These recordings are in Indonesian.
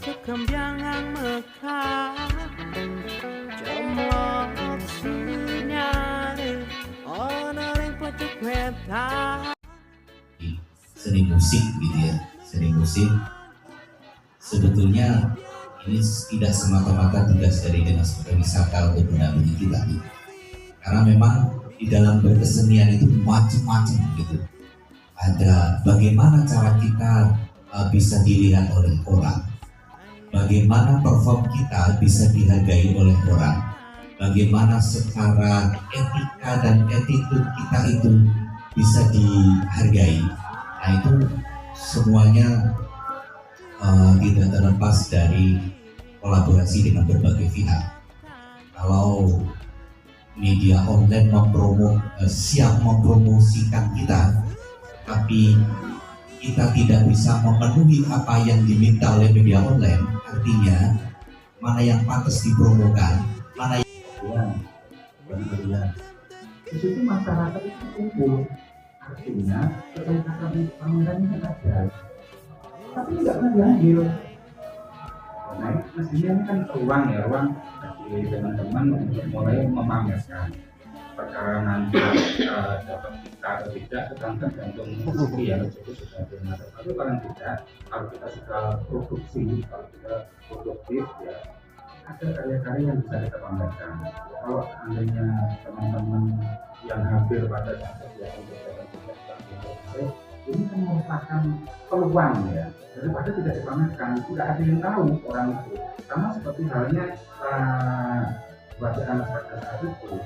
Sekembiangan mekar Jomlok sinyare Ono ring plecuk wetan. Seni musik gitu ya, seni musik sebetulnya ini tidak semata-mata tugas dari Dinas Pariwisata untuk mendampingi kita nih. Karena memang di dalam berkesenian itu macam-macam gitu. Ada bagaimana cara kita bisa dilihat oleh orang, bagaimana perform kita bisa dihargai oleh orang, bagaimana secara etika dan attitude kita itu bisa dihargai. Nah itu semuanya tidak terlepas dari kolaborasi dengan berbagai pihak. Kalau media online siap mempromosikan kita, tapi kita tidak bisa memenuhi apa yang diminta oleh media online, artinya mana yang pantas dipromokan, mana yang di situ masyarakat itu kumpul, artinya keterikatan pameran ini ada, tapi tidak pernah diambil. Nah, mestinya ini kan ruang bagi teman-teman untuk mulai memamerkan. Perkara nanti dapat kita atau tidak tergantung rezeki ya, rezeki sudah benar. Tapi paling tidak kalau kita sudah produksi, kalau kita produktif ya, ada karya-karya yang bisa kita pamerkan. Kalau seandainya teman-teman yang hampir pada saat ini kan merupakan peluang ya, daripada tidak dipamerkan, tidak ada yang tahu orang itu. Sama seperti halnya bacaan pada saat itu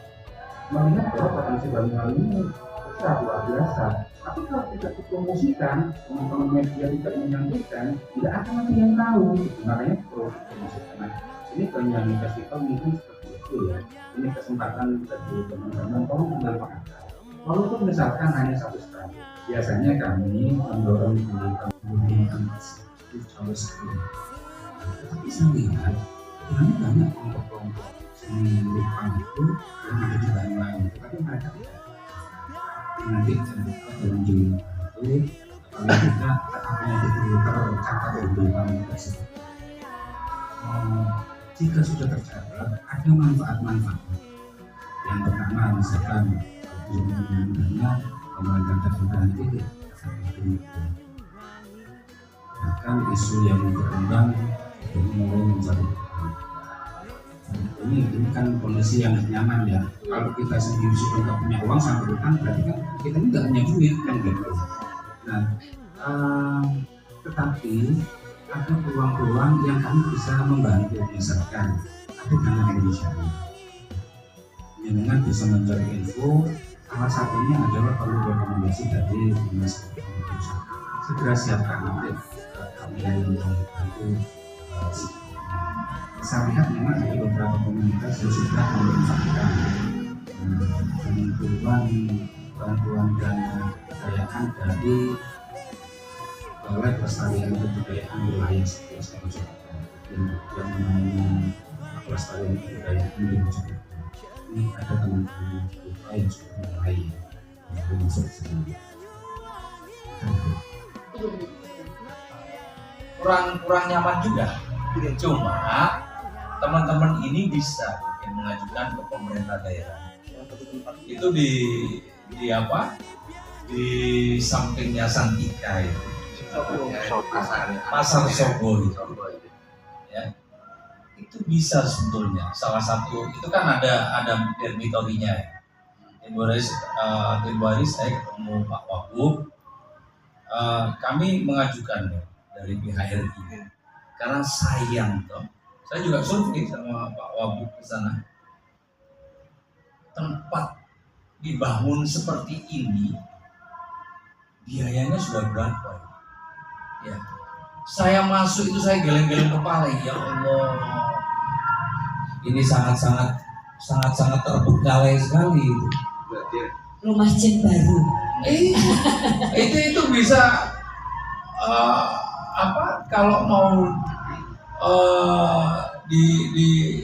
melihat bahwa potensi Banyuwangi ini besar, luar biasa. Tapi kalau tidak dipromosikan, teman-teman media tidak menyampaikan, tidak akan ada yang tahu. Makanya perlu dipromosikan. Nah, ini Banyuwangi Festival mungkin seperti itu ya. Ini kesempatan bagi teman-teman tolong memanfaatkan. Walaupun misalkan hanya 1 stand, biasanya kami mendorong menggunakan di Jawa Sekali. Tetapi saya lihat banyak kelompok-kelompok seni Jepang itu yang ada di Banyuwangi, tetapi mereka tidak. Nanti dalam jumlah itu, kalau kita apanya di Twitter catat di Banyuwangi tersebut. Jika sudah tercatat, ada manfaat-manfaat. Yang pertama, misalkan jumlahnya pemerintah terbuka itu bahkan isu yang berkembang mulai mencari ini kan kondisi yang nyaman ya. Kalau kita sendiri sudah nggak punya uang sampai utang, berarti kan kita ini nggak punya duit kan gitu. Nah, tetapi ada peluang-peluang yang kami bisa membantu, misalkan ada dana Indonesia dengan bisa mencari info. Salah satunya adalah perlu rekomendasi dari Dinas Pariwisata. Segera siapkan nanti kami yang membantu. Saya lihat memang ada beberapa komunitas yang sudah memanfaatkan bantuan dan kekayaan dari Balai Pelestarian Kebudayaan Wilayah Sekolah Jakarta yang namanya Pelestarian Kebudayaan di Jakarta. Ini ada teman-teman kita yang sudah mulai masuk ke sini. Kurang nyaman juga. Cuma teman-teman ini bisa mengajukan ke pemerintah daerah. Itu di apa? Di sampingnya Santika itu. Pasar Sogo itu. Ya. Itu bisa sebetulnya. Salah satu itu kan ada dormitorinya. Tempoh hari saya ketemu Pak Wagub. Kami mengajukan dari pihak RI. Karena sayang toh. Saya juga survei sama Pak Wagub ke sana. Tempat dibangun seperti ini biayanya sudah berapa? Ya. Saya masuk itu saya geleng-geleng kepala, ya Allah. Ini sangat terbengkalai sekali itu. Rumah Jin baru. Itu bisa kalau mau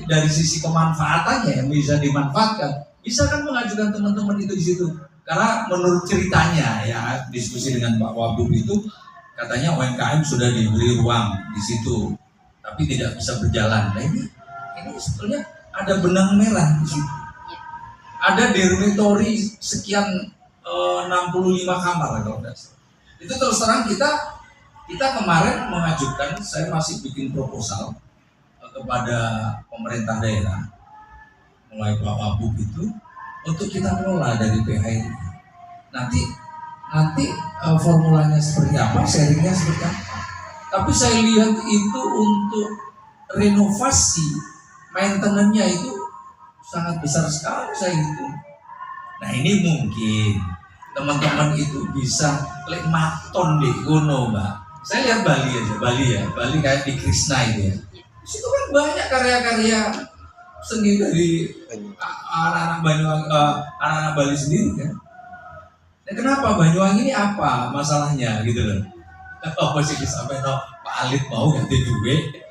dari sisi kemanfaatannya yang bisa dimanfaatkan, bisa kan mengajukan teman-teman itu di situ. Karena menurut ceritanya ya diskusi dengan Pak Wagub itu katanya UMKM sudah diberi ruang di situ tapi tidak bisa berjalan. Nah ini sebetulnya ada benang merah di situ. Ada dormitory sekian 65 kamar kalau tidak salah. Itu terus terang kita kemarin mengajukan, saya masih bikin proposal kepada pemerintah daerah mulai Pak Wabub itu untuk kita kelola dari PHRI. Nanti formulanya seperti apa, sharingnya seperti apa. Tapi saya lihat itu untuk renovasi, maintenance-nya itu sangat besar sekali saya hitung. Nah ini mungkin teman-teman itu bisa lek maton di Gunung, Mbak. Saya lihat Bali aja, Bali kayak di Krishna itu ya. Di situ kan banyak karya-karya seni dari anak-anak Banyuwangi, anak-anak Bali sendiri kan. Nah, kenapa Banyuwangi ini apa masalahnya gitu loh? Apa sih sampai Pak Alit mau ganti duit?